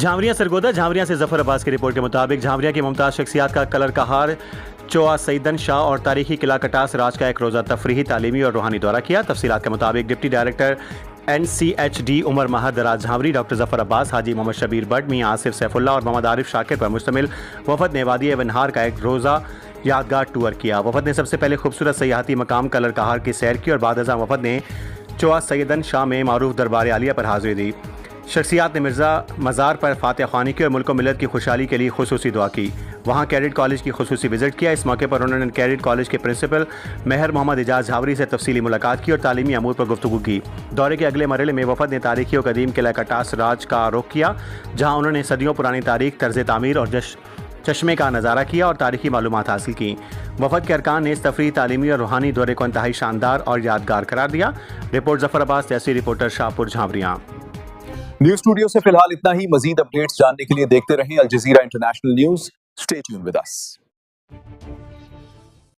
झांवरिया सरगोदा। झांवरिया से जफर अब्बास की रिपोर्ट के मुताबिक झांवरिया की मुमताज़ शख्सियात का कलर कहार चोआ सईदन शाह और तारीखी किला कटास राज का एक रोज़ा तफरीही, तालीमी और रूहानी दौरा किया। तफसीलात के मुताबिक डिप्टी डायरेक्टर NCHD उमर महदराज झांवरी, डॉक्टर जफर अब्बास, हाजी मोहम्मद शबीर बट, मियाँ आसिफ सैफुल्ला और मोहम्मद आरिफ शाकिर पर मुश्तमिल वफद ने वादी वनहार का एक रोज़ा यादगार टूर किया। वफद ने सबसे पहले खूबसूरत सयाहती मकाम कलर कहार की सैर की और बाद अज़ां वफद ने चोआ सईदन शाह में मारूफ दरबार आलिया पर हाजिरी दी। शख्सियात ने मिर्ज़ा मज़ार पर फातह ख़्वानी की और मुल्क मिलत की खुशहाली के लिए खुसूसी दुआ की। वहाँ कैडेट कॉलेज की खुसूसी विज़िट किया। इस मौके पर उन्होंने कैडेट कॉलेज के प्रिंसिपल मेहर मोहम्मद एजाज झावरी से तफसीली मुलाकात की और तालीमी अमूर पर गुफ्तगू की। दौरे के अगले मरहले में वफद ने तारीखी और कदीम किला कटास राज का रुख किया, जहाँ उन्होंने सदियों पुरानी तारीख, तर्ज तामीर और चश्मे का नज़ारा किया और तारीखी मालूमात हासिल की। वफद के अरकान ने इस तफरीही, तालीमी और रूहानी दौरे को इंतहाई शानदार और यादगार करार दिया। रिपोर्ट जफर अब्बास, जैसी रिपोर्टर, शाहपुर, झांवरिया। न्यूज स्टूडियो से फिलहाल इतना ही। मजीद अपडेट्स जानने के लिए देखते रहें Al Jazeera international news. Stay tune with us.